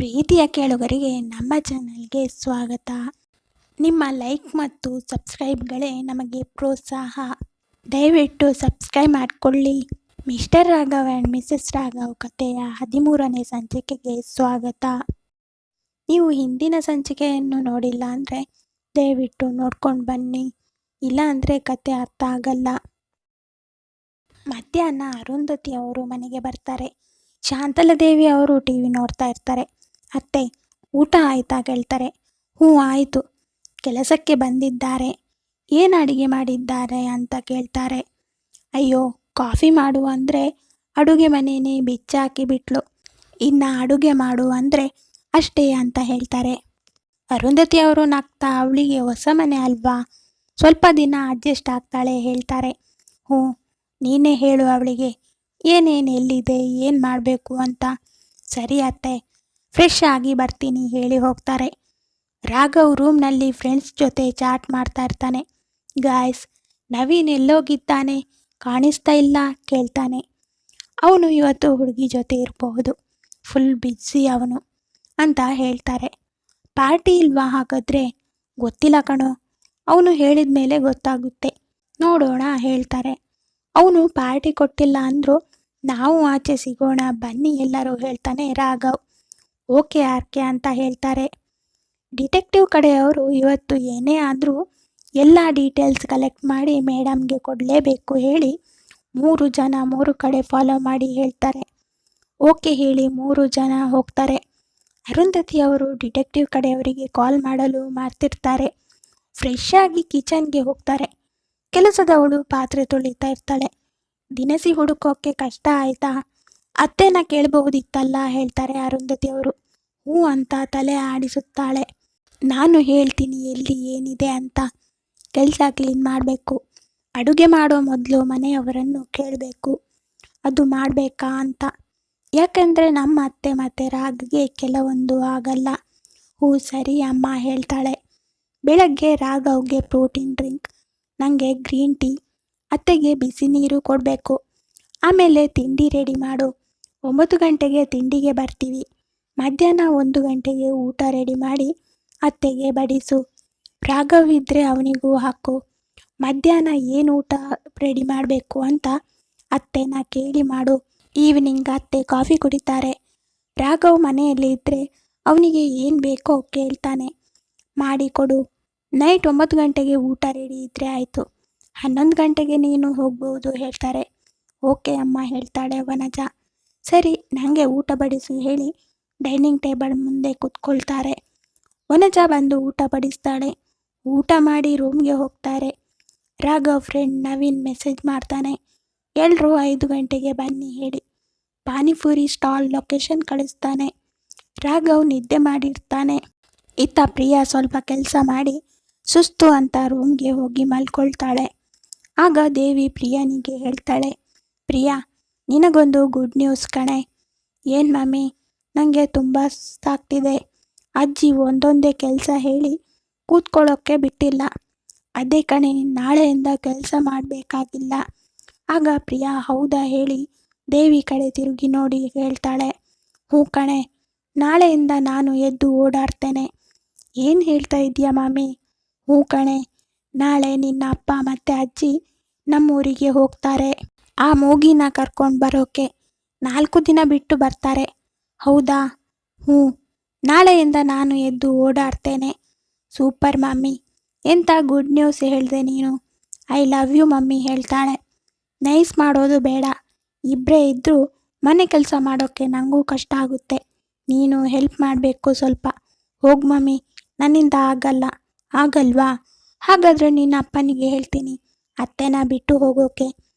ಪ್ರೀತಿಯ ಕೇಳುಗರಿಗೆ ನಮ್ಮ ಚಾನಲ್ಗೆ ಸ್ವಾಗತ. ನಿಮ್ಮ ಲೈಕ್ ಮತ್ತು ಸಬ್ಸ್ಕ್ರೈಬ್ಗಳೇ ನಮಗೆ ಪ್ರೋತ್ಸಾಹ. ದಯವಿಟ್ಟು ಸಬ್ಸ್ಕ್ರೈಬ್ ಮಾಡಿಕೊಳ್ಳಿ. Mister Raghav and Mrs Raghav ಕಥೆಯ 13ನೇ ಸಂಚಿಕೆಗೆ ಸ್ವಾಗತ. ನೀವು ಹಿಂದಿನ ಸಂಚಿಕೆಯನ್ನು ನೋಡಿಲ್ಲ ಅಂದರೆ ದಯವಿಟ್ಟು ನೋಡ್ಕೊಂಡು ಬನ್ನಿ, ಇಲ್ಲಾಂದರೆ ಕತೆ ಅರ್ಥ ಆಗಲ್ಲ. ಮಧ್ಯಾಹ್ನ ಅರುಂಧತಿ ಅವರು ಮನೆಗೆ ಬರ್ತಾರೆ. ಶಾಂತಲಾದೇವಿ ಅವರು ಟಿವಿ ನೋಡ್ತಾ ಇರ್ತಾರೆ. ಅತ್ತೆ, ಊಟ ಆಯ್ತಾ ಕೇಳ್ತಾರೆ. ಹ್ಞೂ ಆಯಿತು. ಕೆಲಸಕ್ಕೆ ಬಂದಿದ್ದಾರೆ. ಏನು ಅಡುಗೆ ಮಾಡಿದ್ದಾರೆ ಅಂತ ಕೇಳ್ತಾರೆ. ಅಯ್ಯೋ, ಕಾಫಿ ಮಾಡು ಅಂದರೆ ಅಡುಗೆ ಮನೆಯೇ ಬಿಚ್ಚಾಕಿ ಬಿಟ್ಲು. ಇನ್ನು ಅಡುಗೆ ಮಾಡು ಅಂದರೆ ಅಷ್ಟೇ ಅಂತ ಹೇಳ್ತಾರೆ. ಅರುಂಧತಿ ಅವರು ನಗ್ತಾ, ಅವಳಿಗೆ ಹೊಸ ಮನೆ ಅಲ್ವಾ, ಸ್ವಲ್ಪ ದಿನ ಅಡ್ಜಸ್ಟ್ ಆಗ್ತಾಳೆ ಹೇಳ್ತಾರೆ. ಹ್ಞೂ, ನೀನೇ ಹೇಳು ಅವಳಿಗೆ ಏನೇನು ಎಲ್ಲಿದೆ ಏನು ಮಾಡಬೇಕು ಅಂತ. ಸರಿ ಅತ್ತೆ, ಫ್ರೆಶ್ ಆಗಿ ಬರ್ತೀನಿ ಹೇಳಿ ಹೋಗ್ತಾರೆ. ರಾಘವ್ ರೂಮ್ನಲ್ಲಿ ಫ್ರೆಂಡ್ಸ್ ಜೊತೆ ಚಾಟ್ ಮಾಡ್ತಾ ಇರ್ತಾನೆ. ಗಾಯ್ಸ್, ನವೀನ್ ಎಲ್ಲೋಗಿದ್ದಾನೆ, ಕಾಣಿಸ್ತಾ ಇಲ್ಲ ಕೇಳ್ತಾನೆ. ಅವನು ಇವತ್ತು ಹುಡುಗಿ ಜೊತೆ ಇರಬಹುದು, ಫುಲ್ ಬ್ಯುಸಿ ಅವನು ಅಂತ ಹೇಳ್ತಾರೆ. ಪಾರ್ಟಿ ಇಲ್ವಾ ಹಾಗಾದರೆ? ಗೊತ್ತಿಲ್ಲ ಕಣೋ, ಅವನು ಹೇಳಿದ ಮೇಲೆ ಗೊತ್ತಾಗುತ್ತೆ, ನೋಡೋಣ ಹೇಳ್ತಾರೆ. ಅವನು ಪಾರ್ಟಿ ಕೊಟ್ಟಿಲ್ಲ ಅಂದರೂ ನಾವು ಆಚೆ ಸಿಗೋಣ ಬನ್ನಿ ಎಲ್ಲರೂ ಹೇಳ್ತಾನೆ ರಾಘವ್. ಓಕೆ ಆರ್ಕೆ ಅಂತ ಹೇಳ್ತಾರೆ. ಡಿಟೆಕ್ಟಿವ್ ಕಡೆಯವರು ಇವತ್ತು ಏನೇ ಆದರೂ ಎಲ್ಲ ಡೀಟೇಲ್ಸ್ ಕಲೆಕ್ಟ್ ಮಾಡಿ ಮೇಡಮ್ಗೆ ಕೊಡಲೇಬೇಕು ಹೇಳಿ 3 ಜನ 3 ಕಡೆ ಫಾಲೋ ಮಾಡಿ ಹೇಳ್ತಾರೆ. ಓಕೆ ಹೇಳಿ 3 ಜನ ಹೋಗ್ತಾರೆ. ಅರುಂಧತಿ ಅವರು ಡಿಟೆಕ್ಟಿವ್ ಕಡೆಯವರಿಗೆ ಕಾಲ್ ಮಾಡಲು ಮಾಡ್ತಿರ್ತಾರೆ. ಫ್ರೆಶ್ ಆಗಿ ಕಿಚನ್ಗೆ ಹೋಗ್ತಾರೆ. ಕೆಲಸದವಳು ಪಾತ್ರೆ ತೊಳಿತಾ ಇರ್ತಾಳೆ. ದಿನಸಿ ಹುಡುಕೋಕ್ಕೆ ಕಷ್ಟ ಆಯಿತಾ? ಅತ್ತೆನ ಕೇಳಬಹುದಿತ್ತಲ್ಲ ಹೇಳ್ತಾರೆ ಅರುಂಧತಿ ಅವರು. ಹ್ಞೂ ಅಂತ ತಲೆ ಆಡಿಸುತ್ತಾಳೆ. ನಾನು ಹೇಳ್ತೀನಿ ಎಲ್ಲಿ ಏನಿದೆ ಅಂತ. ಕೆಲಸ ಕ್ಲೀನ್ ಮಾಡಬೇಕು, ಅಡುಗೆ ಮಾಡೋ ಮೊದಲು ಮನೆಯವರನ್ನು ಕೇಳಬೇಕು, ಅದು ಮಾಡಬೇಕಾ ಅಂತ. ಯಾಕಂದರೆ ನಮ್ಮ ಅತ್ತೆ ಮತ್ತು ರಾಘವ್ಗೆ ಕೆಲವೊಂದು ಆಗಲ್ಲ. ಹ್ಞೂ ಸರಿ ಅಮ್ಮ ಹೇಳ್ತಾಳೆ. ಬೆಳಗ್ಗೆ ರಾಘವ್ಗೆ ಪ್ರೋಟೀನ್ ಡ್ರಿಂಕ್, ನನಗೆ ಗ್ರೀನ್ ಟೀ, ಅತ್ತೆಗೆ ಬಿಸಿ ನೀರು ಕೊಡಬೇಕು. ಆಮೇಲೆ ತಿಂಡಿ ರೆಡಿ ಮಾಡು. 9 ಗಂಟೆಗೆ ತಿಂಡಿಗೆ ಬರ್ತೀವಿ. ಮಧ್ಯಾಹ್ನ 1 ಗಂಟೆಗೆ ಊಟ ರೆಡಿ ಮಾಡಿ ಅತ್ತೆಗೆ ಬಡಿಸು. ರಾಘವ್ ಇದ್ದರೆ ಅವನಿಗೂ ಹಾಕು. ಮಧ್ಯಾಹ್ನ ಏನು ಊಟ ರೆಡಿ ಮಾಡಬೇಕು ಅಂತ ಅತ್ತೆನ ಕೇಳಿ ಮಾಡು. ಈವ್ನಿಂಗ್ ಅತ್ತೆ ಕಾಫಿ ಕುಡಿತಾರೆ. ರಾಘವ್ ಮನೆಯಲ್ಲಿ ಇದ್ದರೆ ಅವನಿಗೆ ಏನು ಬೇಕೋ ಕೇಳ್ತಾನೆ, ಮಾಡಿಕೊಡು. ನೈಟ್ 9 ಗಂಟೆಗೆ ಊಟ ರೆಡಿ ಇದ್ದರೆ ಆಯಿತು. 11 ಗಂಟೆಗೆ ನೀನು ಹೋಗ್ಬೋದು ಹೇಳ್ತಾರೆ. ಓಕೆ ಅಮ್ಮ ಹೇಳ್ತಾಳೆ ವನಜ. ಸರಿ, ನನಗೆ ಊಟ ಬಡಿಸು ಹೇಳಿ ಡೈನಿಂಗ್ ಟೇಬಲ್ ಮುಂದೆ ಕೂತ್ಕೊಳ್ತಾರೆ. ವನಜ ಬಂದು ಊಟ ಬಡಿಸ್ತಾಳೆ. ಊಟ ಮಾಡಿ ರೂಮ್ಗೆ ಹೋಗ್ತಾರೆ. ರಾಘವ್ ಫ್ರೆಂಡ್ ನವೀನ್ ಮೆಸೇಜ್ ಮಾಡ್ತಾನೆ. ಎಲ್ಲರೂ 5 ಗಂಟೆಗೆ ಬನ್ನಿ ಹೇಳಿ ಪಾನಿಪುರಿ ಸ್ಟಾಲ್ ಲೊಕೇಶನ್ ಕಳಿಸ್ತಾನೆ. ರಾಘವ್ ನಿದ್ದೆ ಮಾಡಿರ್ತಾನೆ. ಇತ್ತ ಪ್ರಿಯಾ ಸ್ವಲ್ಪ ಕೆಲಸ ಮಾಡಿ ಸುಸ್ತು ಅಂತ ರೂಮ್ಗೆ ಹೋಗಿ ಮಲ್ಕೊಳ್ತಾಳೆ. ಆಗ ದೇವಿ ಪ್ರಿಯಾನಿಗೆ ಹೇಳ್ತಾಳೆ, ಪ್ರಿಯಾ, ನಿನಗೊಂದು ಗುಡ್ ನ್ಯೂಸ್ ಕಣೆ. ಏನು ಮಮ್ಮಿ? ನನಗೆ ತುಂಬ ಸುಸ್ತಾಗ್ತಿದೆ. ಅಜ್ಜಿ ಒಂದೊಂದೇ ಕೆಲಸ ಹೇಳಿ ಕೂತ್ಕೊಳ್ಳೋಕ್ಕೆ ಬಿಟ್ಟಿಲ್ಲ. ಅದೇ ಕಣೆ, ನಾಳೆಯಿಂದ ಕೆಲಸ ಮಾಡಬೇಕಾಗಿಲ್ಲ. ಆಗ ಪ್ರಿಯಾ ಹೌದಾ ಹೇಳಿ ದೇವಿ ಕಡೆ ತಿರುಗಿ ನೋಡಿ ಹೇಳ್ತಾಳೆ, ಹ್ಞೂ ಕಣೆ, ನಾಳೆಯಿಂದ ನಾನು ಎದ್ದು ಓಡಾಡ್ತೇನೆ. ಏನು ಹೇಳ್ತಾ ಇದೀಯಾ ಮಮ್ಮಿ? ಹ್ಞೂ ಕಣೆ, ನಾಳೆ ನಿನ್ನ ಅಪ್ಪ ಮತ್ತು ಅಜ್ಜಿ ನಮ್ಮೂರಿಗೆ ಹೋಗ್ತಾರೆ. ಆ ಮೂಗಿನ ಕರ್ಕೊಂಡು ಬರೋಕ್ಕೆ 4 ದಿನ ಬಿಟ್ಟು ಬರ್ತಾರೆ. ಹೌದಾ? ಹ್ಞೂ, ನಾಳೆಯಿಂದ ನಾನು ಎದ್ದು ಓಡಾಡ್ತೇನೆ. ಸೂಪರ್ ಮಮ್ಮಿ, ಎಂಥ ಗುಡ್ ನ್ಯೂಸ್ ಹೇಳಿದೆ ನೀನು. ಐ ಲವ್ ಯು ಮಮ್ಮಿ ಹೇಳ್ತಾಳೆ. ನೈಸ್ ಮಾಡೋದು ಬೇಡ, ಇಬ್ಬರೇ ಇದ್ದರೂ ಮನೆ ಕೆಲಸ ಮಾಡೋಕ್ಕೆ ನನಗೂ ಕಷ್ಟ ಆಗುತ್ತೆ. ನೀನು ಹೆಲ್ಪ್ ಮಾಡಬೇಕು ಸ್ವಲ್ಪ. ಹೋಗು ಮಮ್ಮಿ, ನನ್ನಿಂದ ಆಗಲ್ಲ. ಆಗಲ್ವಾ? ಹಾಗಾದರೆ ನಿನ್ನ ಅಪ್ಪನಿಗೆ ಹೇಳ್ತೀನಿ ಅತ್ತೆನ ಬಿಟ್ಟು ಹೋಗೋಕೆ.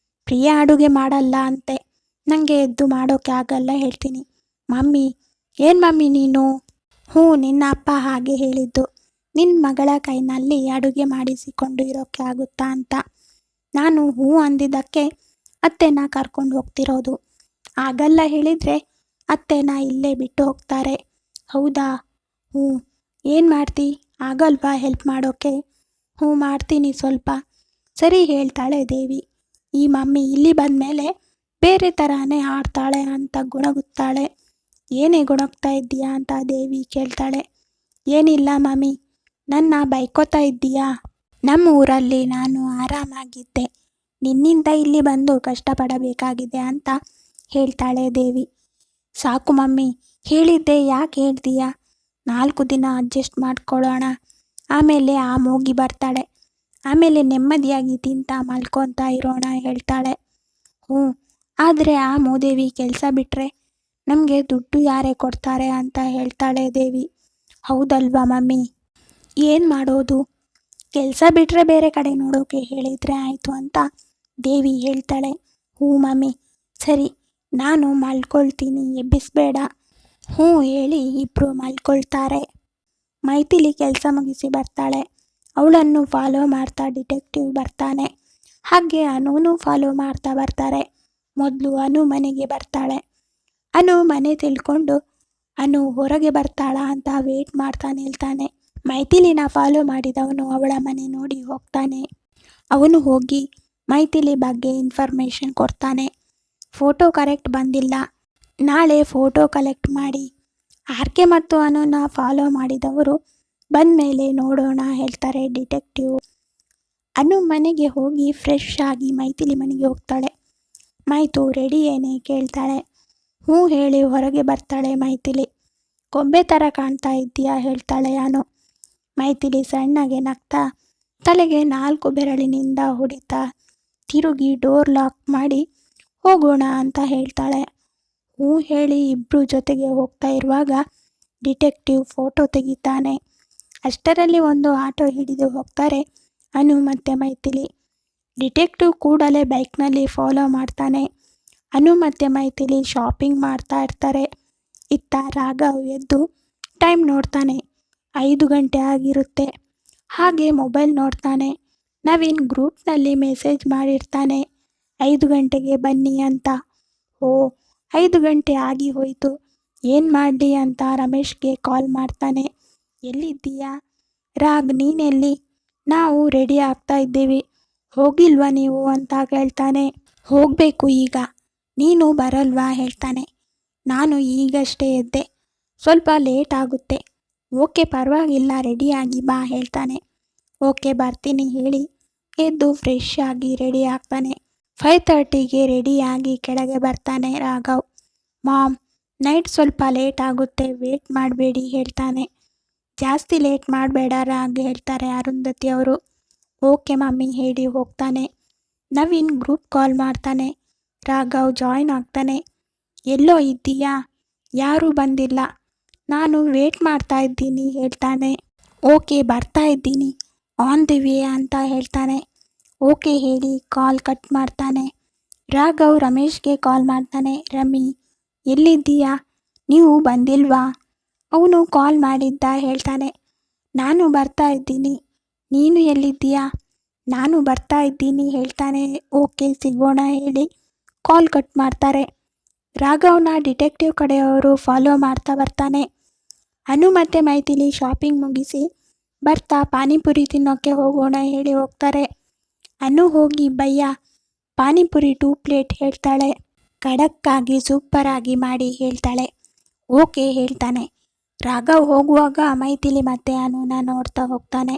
ಪ್ರಿಯಾ ಅಡುಗೆ ಮಾಡಲ್ಲ ಅಂತೆ, ನನಗೆ ಎದ್ದು ಮಾಡೋಕ್ಕೆ ಆಗಲ್ಲ ಹೇಳ್ತೀನಿ. ಮಮ್ಮಿ, ಏನು ಮಮ್ಮಿ ನೀನು? ಹ್ಞೂ, ನಿನ್ನ ಅಪ್ಪ ಹಾಗೆ ಹೇಳಿದ್ದು. ನಿನ್ನ ಮಗಳ ಕೈನಲ್ಲಿ ಅಡುಗೆ ಮಾಡಿಸಿಕೊಂಡು ಇರೋಕ್ಕೆ ಆಗುತ್ತಾ ಅಂತ. ನಾನು ಹ್ಞೂ ಅಂದಿದ್ದಕ್ಕೆ ಅತ್ತೆನ ಕರ್ಕೊಂಡು ಹೋಗ್ತಿರೋದು. ಆಗಲ್ಲ ಹೇಳಿದರೆ ಅತ್ತೆನ ಇಲ್ಲೇ ಬಿಟ್ಟು ಹೋಗ್ತಾರೆ. ಹೌದಾ? ಹ್ಞೂ, ಏನು ಮಾಡ್ತಿ? ಆಗಲ್ವಾ ಹೆಲ್ಪ್ ಮಾಡೋಕ್ಕೆ? ಹ್ಞೂ ಮಾಡ್ತೀನಿ ಸ್ವಲ್ಪ. ಸರಿ ಹೇಳ್ತಾಳೆ ದೇವಿ. ಈ ಮಮ್ಮಿ ಇಲ್ಲಿ ಬಂದಮೇಲೆ ಬೇರೆ ಥರನೇ ಆಡ್ತಾಳೆ ಅಂತ ಗುಣಗುತ್ತಾಳೆ. ಏನೇ ಗುಣಗ್ತಾ ಇದ್ದೀಯಾ ಅಂತ ದೇವಿ ಕೇಳ್ತಾಳೆ. ಏನಿಲ್ಲ ಮಮ್ಮಿ, ನನ್ನ ಬೈಕೋತಾ ಇದ್ದೀಯಾ? ನಮ್ಮ ಊರಲ್ಲಿ ನಾನು ಆರಾಮಾಗಿದ್ದೆ, ನಿನ್ನಿಂದ ಇಲ್ಲಿ ಬಂದು ಕಷ್ಟಪಡಬೇಕಾಗಿದೆ ಅಂತ ಹೇಳ್ತಾಳೆ ದೇವಿ. ಸಾಕು ಮಮ್ಮಿ, ಹೇಳಿದ್ದೆ ಯಾಕೆ ಹೇಳ್ತೀಯಾ? 4 ದಿನ ಅಡ್ಜಸ್ಟ್ ಮಾಡ್ಕೊಳ್ಳೋಣ, ಆಮೇಲೆ ಆ ಮೂಗಿ ಬರ್ತಾಳೆ, ಆಮೇಲೆ ನೆಮ್ಮದಿಯಾಗಿ ತಿಂತ ಮಲ್ಕೊತಾ ಇರೋಣ ಹೇಳ್ತಾಳೆ. ಹ್ಞೂ, ಆದರೆ ಆ ಮೂದೇವಿ ಕೆಲಸ ಬಿಟ್ಟರೆ ನಮಗೆ ದುಡ್ಡು ಯಾರೇ ಕೊಡ್ತಾರೆ ಅಂತ ಹೇಳ್ತಾಳೆ ದೇವಿ. ಹೌದಲ್ವಾ ಮಮ್ಮಿ? ಏನು ಮಾಡೋದು, ಕೆಲಸ ಬಿಟ್ಟರೆ ಬೇರೆ ಕಡೆ ನೋಡೋಕೆ ಹೇಳಿದರೆ ಆಯಿತು ಅಂತ ದೇವಿ ಹೇಳ್ತಾಳೆ. ಹ್ಞೂ ಮಮ್ಮಿ, ಸರಿ, ನಾನು ಮಲ್ಕೊಳ್ತೀನಿ, ಎಬ್ಬಿಸ್ಬೇಡ. ಹ್ಞೂ ಹೇಳಿ ಇಬ್ಬರು ಮಲ್ಕೊಳ್ತಾರೆ. ಮೈಥಿಲಿ ಕೆಲಸ ಮುಗಿಸಿ ಬರ್ತಾಳೆ. ಅವಳನ್ನು ಫಾಲೋ ಮಾಡ್ತಾ ಡಿಟೆಕ್ಟಿವ್ ಬರ್ತಾನೆ. ಹಾಗೆ ಅನುನು ಫಾಲೋ ಮಾಡ್ತಾ ಬರ್ತಾರೆ. ಮೊದಲು ಅನು ಮನೆಗೆ ಬರ್ತಾಳೆ. ಅನು ಮನೆ ತಿಳ್ಕೊಂಡು ಅನು ಹೊರಗೆ ಬರ್ತಾಳಾ ಅಂತ ವೇಟ್ ಮಾಡ್ತಾ ನಿಲ್ತಾನೆ. ಮೈಥಿಲಿನ ಫಾಲೋ ಮಾಡಿದವನು ಅವಳ ಮನೆ ನೋಡಿ ಹೋಗ್ತಾನೆ. ಅವನು ಹೋಗಿ ಮೈಥಿಲಿ ಬಗ್ಗೆ ಇನ್ಫಾರ್ಮೇಷನ್ ಕೊಡ್ತಾನೆ. ಫೋಟೋ ಕರೆಕ್ಟ್ ಬಂದಿಲ್ಲ, ನಾಳೆ ಫೋಟೋ ಕಲೆಕ್ಟ್ ಮಾಡಿ ಆರ್ಕೆ ಮತ್ತು ಅನುನ ಫಾಲೋ ಮಾಡಿದವರು ಬಂದಮೇಲೆ ನೋಡೋಣ ಹೇಳ್ತಾರೆ ಡಿಟೆಕ್ಟಿವ್. ಅನು ಮನೆಗೆ ಹೋಗಿ ಫ್ರೆಶ್ ಆಗಿ ಮೈಥಿಲಿ ಮನೆಗೆ ಹೋಗ್ತಾಳೆ. ಮೈತು ರೆಡಿ ಏನೇ ಕೇಳ್ತಾಳೆ. ಹ್ಞೂ ಹೇಳಿ ಹೊರಗೆ ಬರ್ತಾಳೆ ಮೈಥಿಲಿ. ಗೊಂಬೆ ಥರ ಕಾಣ್ತಾ ಇದ್ದೀಯಾ ಹೇಳ್ತಾಳೆ ಅನು. ಮೈಥಿಲಿ ಸಣ್ಣಗೆ ನಗ್ತಾ ತಲೆಗೆ 4 ಬೆರಳಿನಿಂದ ಹೊಡಿತಾ ತಿರುಗಿ ಡೋರ್ ಲಾಕ್ ಮಾಡಿ ಹೋಗೋಣ ಅಂತ ಹೇಳ್ತಾಳೆ. ಹ್ಞೂ ಹೇಳಿ ಇಬ್ಬರು ಜೊತೆಗೆ ಹೋಗ್ತಾ ಇರುವಾಗ ಡಿಟೆಕ್ಟಿವ್ ಫೋಟೋ ತೆಗಿತಾನೆ. ಅಷ್ಟರಲ್ಲಿ ಒಂದು ಆಟೋ ಹಿಡಿದು ಹೋಗ್ತಾರೆ ಅನು ಮತ್ತು ಮೈಥಿಲಿ. ಡಿಟೆಕ್ಟಿವ್ ಕೂಡಲೇ ಬೈಕ್ನಲ್ಲಿ ಫಾಲೋ ಮಾಡ್ತಾನೆ. ಅನು ಮತ್ತು ಮೈಥಿಲಿ ಶಾಪಿಂಗ್ ಮಾಡ್ತಾ ಇರ್ತಾರೆ. ಇತ್ತ ರಾಘವ್ ಎದ್ದು ಟೈಮ್ ನೋಡ್ತಾನೆ. 5 ಗಂಟೆ ಆಗಿರುತ್ತೆ. ಹಾಗೆ ಮೊಬೈಲ್ ನೋಡ್ತಾನೆ. ನವೀನ್ ಗ್ರೂಪ್ನಲ್ಲಿ ಮೆಸೇಜ್ ಮಾಡಿರ್ತಾನೆ 5 ಗಂಟೆಗೆ ಬನ್ನಿ ಅಂತ. ಓ, 5 ಗಂಟೆ ಆಗಿ ಹೋಯಿತು, ಏನು ಮಾಡಲಿ ಅಂತ ರಮೇಶ್ಗೆ ಕಾಲ್ ಮಾಡ್ತಾನೆ. ಎಲ್ಲಿದ್ದೀಯಾ? ರಾಗ್, ನೀನೆಲ್ಲಿ? ನಾವು ರೆಡಿ ಆಗ್ತಾ ಇದ್ದೀವಿ, ಹೋಗಿಲ್ವಾ ನೀವು ಅಂತ ಕೇಳ್ತಾನೆ. ಹೋಗಬೇಕು ಈಗ, ನೀನು ಬರಲ್ವಾ ಹೇಳ್ತಾನೆ. ನಾನು ಈಗಷ್ಟೇ ಎದ್ದೆ, ಸ್ವಲ್ಪ ಲೇಟ್ ಆಗುತ್ತೆ. ಓಕೆ ಪರವಾಗಿಲ್ಲ, ರೆಡಿಯಾಗಿ ಬಾ ಹೇಳ್ತಾನೆ. ಓಕೆ ಬರ್ತೀನಿ ಹೇಳಿ ಎದ್ದು ಫ್ರೆಶ್ ಆಗಿ ರೆಡಿ ಆಗ್ತಾನೆ. 5:30ಗೆ ರೆಡಿಯಾಗಿ ಕೆಳಗೆ ಬರ್ತಾನೆ ರಾಘವ್. ಮಾಮ್, ನೈಟ್ ಸ್ವಲ್ಪ ಲೇಟ್ ಆಗುತ್ತೆ, ವೇಟ್ ಮಾಡಬೇಡಿ ಹೇಳ್ತಾನೆ. ಜಾಸ್ತಿ ಲೇಟ್ ಮಾಡಬೇಡ ರಾಗ್ ಹೇಳ್ತಾರೆ ಅರುಂಧತಿ ಅವರು. ಓಕೆ ಮಮ್ಮಿ ಹೇಳಿ ಹೋಗ್ತಾನೆ. ನವೀನ್ ಗ್ರೂಪ್ ಕಾಲ್ ಮಾಡ್ತಾನೆ. ರಾಘವ್ ಜಾಯ್ನ್ ಆಗ್ತಾನೆ. ಎಲ್ಲೋ ಇದ್ದೀಯಾ? ಯಾರೂ ಬಂದಿಲ್ಲ, ನಾನು ವೇಟ್ ಮಾಡ್ತಾ ಇದ್ದೀನಿ ಹೇಳ್ತಾನೆ. ಓಕೆ ಬರ್ತಾ ಇದ್ದೀನಿ, ಆನ್ ದಿ ವೇ ಅಂತ ಹೇಳ್ತಾನೆ. ಓಕೆ ಹೇಳಿ ಕಾಲ್ ಕಟ್ ಮಾಡ್ತಾನೆ. ರಾಘವ್ ರಮೇಶ್ಗೆ ಕಾಲ್ ಮಾಡ್ತಾನೆ. ರಮಿ, ಎಲ್ಲಿದ್ದೀಯಾ? ನೀವು ಬಂದಿಲ್ವಾ? ಅವನು ಕಾಲ್ ಮಾಡಿದ್ದ ಹೇಳ್ತಾನೆ. ನಾನು ಬರ್ತಾ ಇದ್ದೀನಿ, ನೀನು ಎಲ್ಲಿದ್ದೀಯಾ? ನಾನು ಬರ್ತಾ ಇದ್ದೀನಿ ಹೇಳ್ತಾನೆ. ಓಕೆ ಸಿಗೋಣ ಹೇಳಿ ಕಾಲ್ ಕಟ್ ಮಾಡ್ತಾರೆ. ರಾಘವ್ನ ಡಿಟೆಕ್ಟಿವ್ ಕಡೆಯವರು ಫಾಲೋ ಮಾಡ್ತಾ ಬರ್ತಾನೆ. ಅನು ಮತ್ತು ಮೈಥಿಲಿ ಶಾಪಿಂಗ್ ಮುಗಿಸಿ ಬರ್ತಾ ಪಾನಿಪುರಿ ತಿನ್ನೋಕ್ಕೆ ಹೋಗೋಣ ಹೇಳಿ ಹೋಗ್ತಾರೆ. ಅನು ಹೋಗಿ ಭಯ್ಯ ಪಾನಿಪುರಿ 2 ಪ್ಲೇಟ್ ಹೇಳ್ತಾಳೆ. ಖಡಕ್ಕಾಗಿ ಸೂಪರಾಗಿ ಮಾಡಿ ಹೇಳ್ತಾಳೆ. ಓಕೆ ಹೇಳ್ತಾನೆ. ರಾಘವ್ ಹೋಗುವಾಗ ಮೈಥಿಲಿ ಮತ್ತು ಅನುನ ನೋಡ್ತಾ ಹೋಗ್ತಾನೆ.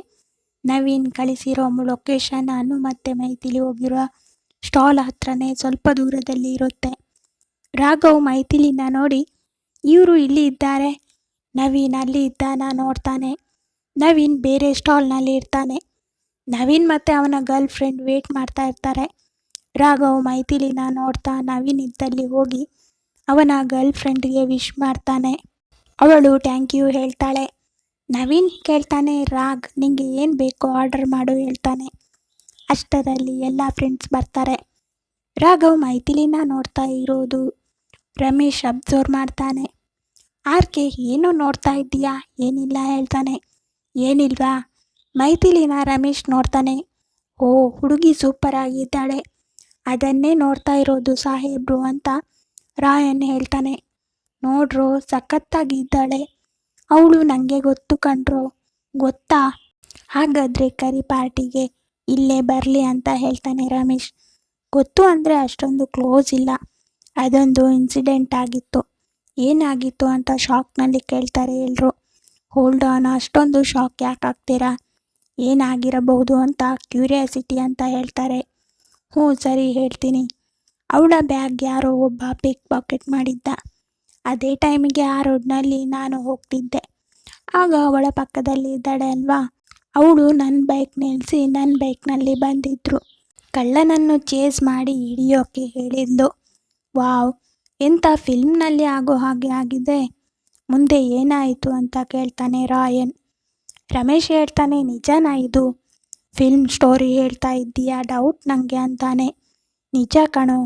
ನವೀನ್ ಕಳಿಸಿರೋ ಲೊಕೇಶನ್ ಅನು ಮತ್ತು ಮೈಥಿಲಿ ಹೋಗಿರೋ ಸ್ಟಾಲ್ ಹತ್ರನೇ ಸ್ವಲ್ಪ ದೂರದಲ್ಲಿ ಇರುತ್ತೆ. ರಾಘವ್ ಮೈಥಿಲಿನ ನೋಡಿ, ಇವರು ಇಲ್ಲಿ ಇದ್ದಾರೆ, ನವೀನ್ ಅಲ್ಲಿ ಇದ್ದಾನ ನೋಡ್ತಾನೆ. ನವೀನ್ ಬೇರೆ ಸ್ಟಾಲ್ನಲ್ಲಿ ಇರ್ತಾನೆ. ನವೀನ್ ಮತ್ತು ಅವನ ಗರ್ಲ್ ಫ್ರೆಂಡ್ ವೇಟ್ ಮಾಡ್ತಾ ಇರ್ತಾರೆ. ರಾಘವ್ ಮೈಥಿಲಿನ ನೋಡ್ತಾ ನವೀನ್ ಇದ್ದಲ್ಲಿ ಹೋಗಿ ಅವನ ಗರ್ಲ್ ಫ್ರೆಂಡ್ಗೆ ವಿಶ್ ಮಾಡ್ತಾನೆ. ಅವಳು ಥ್ಯಾಂಕ್ ಯು ಹೇಳ್ತಾಳೆ. ನವೀನ್ ಕೇಳ್ತಾನೆ, ರಾಗ್ ನಿಂಗೆ ಏನು ಬೇಕೋ ಆರ್ಡರ್ ಮಾಡು ಹೇಳ್ತಾನೆ. ಅಷ್ಟರಲ್ಲಿ ಎಲ್ಲ ಫ್ರೆಂಡ್ಸ್ ಬರ್ತಾರೆ. ರಾಘವ್ ಮೈಥಿಲಿನ ನೋಡ್ತಾ ಇರೋದು ರಮೇಶ್ ಅಬ್ಸರ್ವ್ ಮಾಡ್ತಾನೆ. ಆರ್ಕೆ ಏನೋ ನೋಡ್ತಾ ಇದ್ದೀಯಾ? ಏನಿಲ್ಲ ಹೇಳ್ತಾನೆ. ಏನಿಲ್ವಾ? ಮೈಥಿಲಿನ ರಮೇಶ್ ನೋಡ್ತಾನೆ. ಓ, ಹುಡುಗಿ ಸೂಪರ್ ಆಗಿದ್ದಾಳೆ, ಅದನ್ನೇ ನೋಡ್ತಾ ಇರೋದು ಸಾಹೇಬ್ರು ಅಂತ ರಾಯನ್ ಹೇಳ್ತಾನೆ. ನೋಡ್ರೋ ಸಖತ್ತಾಗಿದ್ದಾಳೆ, ಅವಳು ನನಗೆ ಗೊತ್ತು ಕಣ್ರೋ. ಗೊತ್ತಾ? ಹಾಗಾದರೆ ಕರಿ ಪಾರ್ಟಿಗೆ ಇಲ್ಲೇ ಬರಲಿ ಅಂತ ಹೇಳ್ತಾನೆ ರಮೇಶ್. ಗೊತ್ತು ಅಂದರೆ ಅಷ್ಟೊಂದು ಕ್ಲೋಸ್ ಇಲ್ಲ, ಅದೊಂದು ಇನ್ಸಿಡೆಂಟ್ ಆಗಿತ್ತು, ಏನಾಗಿತ್ತು ಅಂತ ಶಾಕ್ನಲ್ಲಿ ಕೇಳ್ತಾರೆ ಎಲ್ರು. ಹೋಲ್ಡ್ ಆನ್, ಅಷ್ಟೊಂದು ಶಾಕ್ ಯಾಕೆ ಆಗ್ತೀರಾ? ಏನಾಗಿರಬಹುದು ಅಂತ ಕ್ಯೂರಿಯಾಸಿಟಿ ಅಂತ ಹೇಳ್ತಾರೆ. ಹ್ಞೂ ಸರಿ ಹೇಳ್ತೀನಿ. ಅವಳ ಬ್ಯಾಗ್ ಯಾರೋ ಒಬ್ಬ ಪಿಕ್ ಪಾಕೆಟ್ ಮಾಡಿದ್ದ. ಅದೇ ಟೈಮಿಗೆ ಆ ರೋಡ್ನಲ್ಲಿ ನಾನು ಹೋಗ್ತಿದ್ದೆ. ಆಗ ಅವಳ ಪಕ್ಕದಲ್ಲಿ ಇದ್ದಾಳೆ ಅಲ್ವಾ, ಅವಳು ನನ್ನ ಬೈಕ್ ನಿಲ್ಲಿಸಿ ನನ್ನ ಬೈಕ್ನಲ್ಲಿ ಬಂದಿದ್ರು. ಕಳ್ಳನನ್ನು ಚೇಸ್ ಮಾಡಿ ಹಿಡಿಯೋಕೆ ಹೇಳಿದ್ಲು. ವಾವ್, ಎಂಥ ಫಿಲ್ಮ್ನಲ್ಲಿ ಆಗೋ ಹಾಗೆ ಆಗಿದೆ. ಮುಂದೆ ಏನಾಯಿತು ಅಂತ ಕೇಳ್ತಾನೆ ರಾಯನ್. ರಮೇಶ್ ಹೇಳ್ತಾನೆ, ನಿಜನಾ ಇದು? ಫಿಲ್ಮ್ ಸ್ಟೋರಿ ಹೇಳ್ತಾ ಇದ್ದೀಯಾ ಡೌಟ್ ನನಗೆ ಅಂತಾನೆ. ನಿಜ ಕಣೋ,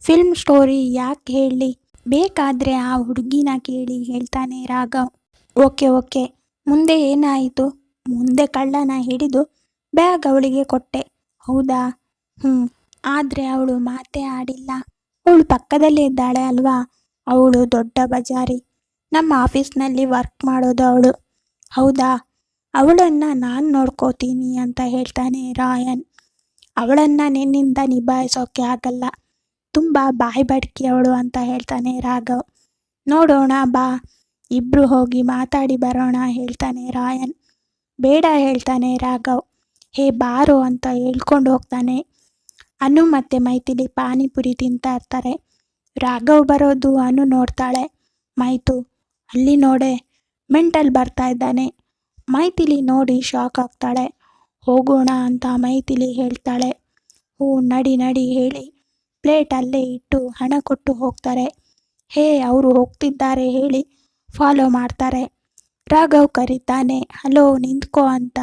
ಫಿಲ್ಮ್ ಸ್ಟೋರಿ ಯಾಕೆ ಹೇಳಿ, ಬೇಕಾದರೆ ಆ ಹುಡುಗಿನ ಕೇಳಿ ಹೇಳ್ತಾನೆ ರಾಘವ್. ಓಕೆ, ಮುಂದೆ ಏನಾಯಿತು? ಮುಂದೆ ಕಳ್ಳನ ಹಿಡಿದು ಬ್ಯಾಗ್ ಅವಳಿಗೆ ಕೊಟ್ಟೆ. ಹೌದಾ? ಆದರೆ ಅವಳು ಮಾತೇ ಆಡಿಲ್ಲ. ಅವಳು ಪಕ್ಕದಲ್ಲೇ ಇದ್ದಾಳೆ ಅಲ್ವಾ, ಅವಳು ದೊಡ್ಡ ಬಜಾರಿ, ನಮ್ಮ ಆಫೀಸ್ನಲ್ಲಿ ವರ್ಕ್ ಮಾಡೋದು ಅವಳು. ಹೌದಾ? ಅವಳನ್ನು ನಾನು ನೋಡ್ಕೋತೀನಿ ಅಂತ ಹೇಳ್ತಾನೆ ರಾಯನ್. ಅವಳನ್ನು ನಿನ್ನಿಂದ ನಿಭಾಯಿಸೋಕೆ ಆಗಲ್ಲ, ತುಂಬ ಬಾಯಿ ಬಡ್ಕಿ ಅವಳು ಅಂತ ಹೇಳ್ತಾನೆ ರಾಘವ್. ನೋಡೋಣ ಬಾ, ಇಬ್ರು ಹೋಗಿ ಮಾತಾಡಿ ಬರೋಣ ಹೇಳ್ತಾನೆ ರಾಯನ್. ಬೇಡ ಹೇಳ್ತಾನೆ ರಾಘವ್. ಹೇ ಬಾರೋ ಅಂತ ಹೇಳ್ಕೊಂಡು ಹೋಗ್ತಾನೆ. ಅನು ಮತ್ತು ಮೈಥಿಲಿ ಪಾನಿಪುರಿ ತಿಂತಾ ಇರ್ತಾರೆ. ರಾಘವ್ ಬರೋದು ಅನು ನೋಡ್ತಾಳೆ. ಮೈತು, ಅಲ್ಲಿ ನೋಡೆ, ಮೆಂಟಲ್ ಬರ್ತಾ ಇದ್ದಾನೆ. ಮೈಥಿಲಿ ನೋಡಿ ಶಾಕ್ ಆಗ್ತಾಳೆ. ಹೋಗೋಣ ಅಂತ ಮೈಥಿಲಿ ಹೇಳ್ತಾಳೆ. ಹ್ಞೂ ನಡಿ ಹೇಳಿ ಪ್ಲೇಟ್ ಅಲ್ಲೇ ಇಟ್ಟು ಹಣ ಕೊಟ್ಟು ಹೋಗ್ತಾರೆ. ಹೇ ಅವರು ಹೋಗ್ತಿದ್ದಾರೆ ಹೇಳಿ ಫಾಲೋ ಮಾಡ್ತಾರೆ. ರಾಘವ್ ಕರೀತಾನೆ, ಹಲೋ ನಿಂತ್ಕೋ ಅಂತ.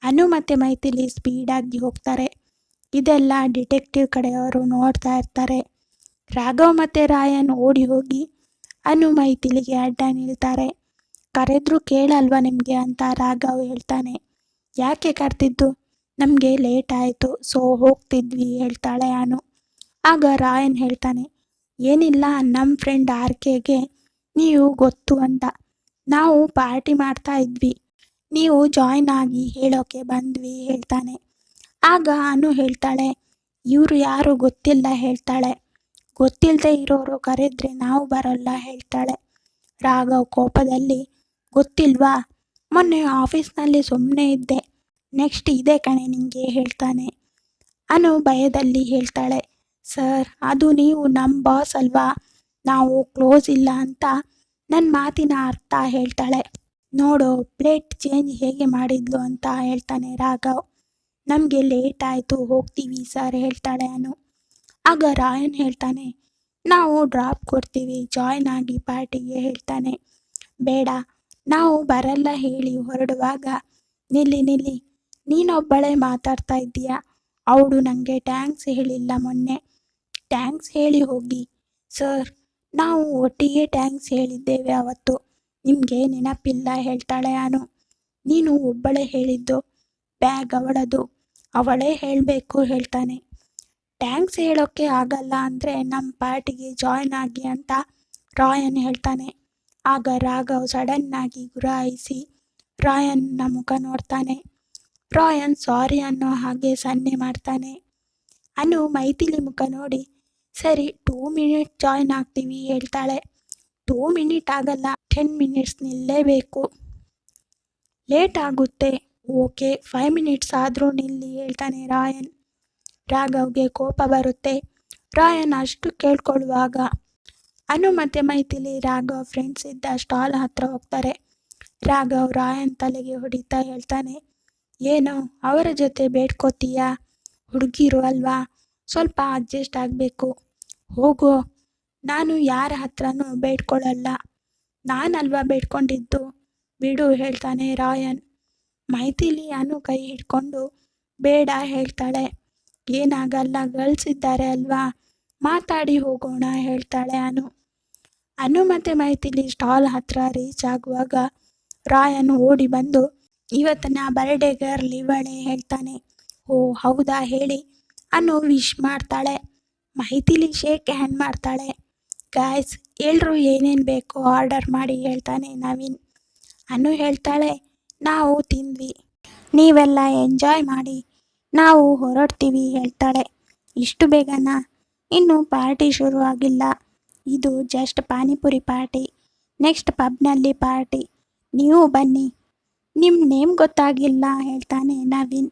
ಅನು ಮತ್ತು ಮೈಥಿಲಿ ಸ್ಪೀಡಾಗಿ ಹೋಗ್ತಾರೆ. ಇದೆಲ್ಲ ಡಿಟೆಕ್ಟಿವ್ ಕಡೆಯವರು ನೋಡ್ತಾ ಇರ್ತಾರೆ. ರಾಘವ್ ಮತ್ತು ರಾಯನ್ ಓಡಿ ಹೋಗಿ ಅನು ಮೈಥಿಲಿಗೆ ಅಡ್ಡ ನಿಲ್ತಾರೆ. ಕರೆದ್ರೂ ಕೇಳಲ್ವಾ ನಿಮಗೆ ಅಂತ ರಾಘವ್ ಹೇಳ್ತಾನೆ. ಯಾಕೆ ಕರೆದಿದ್ದು? ನಮಗೆ ಲೇಟ್ ಆಯಿತು, ಸೊ ಹೋಗ್ತಿದ್ವಿ ಹೇಳ್ತಾಳೆ ಅನು. ಆಗ ರಾಯನ್ ಹೇಳ್ತಾನೆ, ಏನಿಲ್ಲ, ನಮ್ಮ ಫ್ರೆಂಡ್ ಆರ್ಕೆಗೆ ನೀವು ಗೊತ್ತು ಅಂತ ನಾವು ಪಾರ್ಟಿ ಮಾಡ್ತಾ ಇದ್ವಿ, ನೀವು ಜಾಯ್ನ್ ಆಗಿ ಹೇಳೋಕೆ ಬಂದ್ವಿ ಹೇಳ್ತಾನೆ. ಆಗ ಅನು ಹೇಳ್ತಾಳೆ, ಇವರು ಯಾರು ಗೊತ್ತಿಲ್ಲ ಹೇಳ್ತಾಳೆ. ಗೊತ್ತಿಲ್ಲದೆ ಇರೋರು ಕರೆದ್ರೆ ನಾವು ಬರೋಲ್ಲ ಹೇಳ್ತಾಳೆ. ರಾಘವ್ ಕೋಪದಲ್ಲಿ, ಗೊತ್ತಿಲ್ವಾ, ಮೊನ್ನೆ ಆಫೀಸ್ನಲ್ಲಿ ಸುಮ್ಮನೆ ಇದ್ದೆ, ನೆಕ್ಸ್ಟ್ ಇದೇ ಕಣೆ ನಿಂಗೆ ಹೇಳ್ತಾನೆ. ಅನು ಭಯದಲ್ಲಿ ಹೇಳ್ತಾಳೆ, ಸರ್ ಅದು ನೀವು ನಮ್ಮ ಬಾಸ್ ಅಲ್ವಾ, ನಾವು ಕ್ಲೋಸ್ ಇಲ್ಲ ಅಂತ ನನ್ನ ಮಾತಿನ ಅರ್ಥ ಹೇಳ್ತಾಳೆ. ನೋಡೋ ಪ್ಲೇಟ್ ಚೇಂಜ್ ಹೇಗೆ ಮಾಡಿದ್ಲು ಅಂತ ಹೇಳ್ತಾನೆ ರಾಘವ್. ನಮಗೆ ಲೇಟ್ ಆಯಿತು, ಹೋಗ್ತೀವಿ ಸರ್ ಹೇಳ್ತಾಳೆ ಅನು. ಆಗ ರಾಯನ್ ಹೇಳ್ತಾನೆ, ನಾವು ಡ್ರಾಪ್ ಕೊಡ್ತೀವಿ, ಜಾಯ್ನ್ ಆಗಿ ಪಾರ್ಟಿಗೆ ಹೇಳ್ತಾನೆ. ಬೇಡ, ನಾವು ಬರಲ್ಲ ಹೇಳಿ ಹೊರಡುವಾಗ, ನಿಲ್ಲಿ, ನೀನೊಬ್ಬಳೇ ಮಾತಾಡ್ತಾ ಇದ್ದೀಯಾ, ಅವಳು ನನಗೆ ಟ್ಯಾಂಕ್ಸ್ ಹೇಳಿಲ್ಲ ಮೊನ್ನೆ, ಟ್ಯಾಂಕ್ಸ್ ಹೇಳಿ ಹೋಗಿ. ಸರ್ ನಾವು ಒಟ್ಟಿಗೆ ಟ್ಯಾಂಕ್ಸ್ ಹೇಳಿದ್ದೇವೆ ಅವತ್ತು, ನಿಮಗೆ ನೆನಪಿಲ್ಲ ಹೇಳ್ತಾಳೆ ಅನು. ನೀನು ಒಬ್ಬಳೇ ಹೇಳಿದ್ದು, ಬ್ಯಾಗ್ ಅವಳದು, ಅವಳೇ ಹೇಳಬೇಕು ಹೇಳ್ತಾನೆ. ಟ್ಯಾಂಕ್ಸ್ ಹೇಳೋಕ್ಕೆ ಆಗಲ್ಲ ಅಂದರೆ ನಮ್ಮ ಪಾರ್ಟಿಗೆ ಜಾಯ್ನ್ ಆಗಿ ಅಂತ ರಾಯನ್ ಹೇಳ್ತಾನೆ. ಆಗ ರಾಘವ್ ಸಡನ್ನಾಗಿ ಗುರಾಯಿಸಿ ರಾಯನ್ನ ಮುಖ ನೋಡ್ತಾನೆ. ರಾಯನ್ ಸಾರಿ ಅನ್ನೋ ಹಾಗೆ ಸನ್ನೆ ಮಾಡ್ತಾನೆ. ಅನು ಮೈಥಿಲಿ ಮುಖ ನೋಡಿ, ಸರಿ 2 ಮಿನಿಟ್ ಜಾಯ್ನ್ ಆಗ್ತೀವಿ ಹೇಳ್ತಾಳೆ. 2 ಮಿನಿಟ್ ಆಗಲ್ಲ, 10 ಮಿನಿಟ್ಸ್ ನಿಲ್ಲೇಬೇಕು, ಲೇಟ್ ಆಗುತ್ತೆ. ಓಕೆ 5 ಮಿನಿಟ್ಸ್ ಆದರೂ ನಿಲ್ಲಿ ಹೇಳ್ತಾನೆ ರಾಯನ್. ರಾಘವ್ಗೆ ಕೋಪ ಬರುತ್ತೆ. ರಾಯನ್ ಅಷ್ಟು ಕೇಳ್ಕೊಳ್ಳುವಾಗ ಅನು ಮತ್ತು ಮೈಥಿಲಿ ರಾಘವ್ ಫ್ರೆಂಡ್ಸ್ ಇದ್ದ ಸ್ಟಾಲ್ ಹತ್ರ ಹೋಗ್ತಾರೆ. ರಾಘವ್ ರಾಯನ್ ತಲೆಗೆ ಹೊಡಿತಾ ಹೇಳ್ತಾನೆ, ಏನೋ ಅವರ ಜೊತೆ ಬೇಡ್ಕೋತೀಯಾ, ಹುಡುಗಿರು ಅಲ್ವಾ, ಸ್ವಲ್ಪ ಅಡ್ಜಸ್ಟ್ ಆಗಬೇಕು. ಹೋಗೋ, ನಾನು ಯಾರ ಹತ್ರನೂ ಬೇಡ್ಕೊಳ್ಳಲ್ಲ, ನಾನಲ್ವಾ ಬೇಡ್ಕೊಂಡಿದ್ದು, ಬಿಡು ಹೇಳ್ತಾನೆ ರಾಯನ್. ಮೈಥಿಲಿ ಅನು ಕೈ ಹಿಡ್ಕೊಂಡು ಬೇಡ ಹೇಳ್ತಾಳೆ. ಏನಾಗಲ್ಲ, ಗರ್ಲ್ಸ್ ಇದ್ದಾರೆ ಅಲ್ವಾ, ಮಾತಾಡಿ ಹೋಗೋಣ ಹೇಳ್ತಾಳೆ ಅನು. ಅನು ಮತ್ತು ಮೈಥಿಲಿ ಸ್ಟಾಲ್ ಹತ್ರ ರೀಚ್ ಆಗುವಾಗ ರಾಯನ್ ಓಡಿ ಬಂದು, ಇವತ್ತಿನ ಬರ್ಡೇ ಗರ್ಲ್ ಇವಳೇ ಹೇಳ್ತಾನೆ. ಓ ಹೌದಾ ಹೇಳಿ ಅನು ವಿಶ್ ಮಾಡ್ತಾಳೆ. ಮೈಥಿಲಿ ಶೇಕ್ ಹ್ಯಾಂಡ್ ಮಾಡ್ತಾಳೆ. ಗಾಯ್ಸ್ ಎಲ್ರೂ ಏನೇನು ಬೇಕೋ ಆರ್ಡರ್ ಮಾಡಿ ಹೇಳ್ತಾನೆ ನವೀನ್. ಅನು ಹೇಳ್ತಾಳೆ, ನಾವು ತಿಂದ್ವಿ, ನೀವೆಲ್ಲ ಎಂಜಾಯ್ ಮಾಡಿ, ನಾವು ಹೊರಡ್ತೀವಿ ಹೇಳ್ತಾಳೆ. ಇಷ್ಟು ಬೇಗನಾ? ಇನ್ನೂ ಪಾರ್ಟಿ ಶುರು ಆಗಿಲ್ಲ, ಇದು ಜಸ್ಟ್ ಪಾನಿಪುರಿ ಪಾರ್ಟಿ, ನೆಕ್ಸ್ಟ್ ಪಬ್ನಲ್ಲಿ ಪಾರ್ಟಿ, ನೀವು ಬನ್ನಿ. ನಿಮ್ಮ ನೇಮ್ ಗೊತ್ತಾಗಿಲ್ಲ ಹೇಳ್ತಾನೆ ನವೀನ್.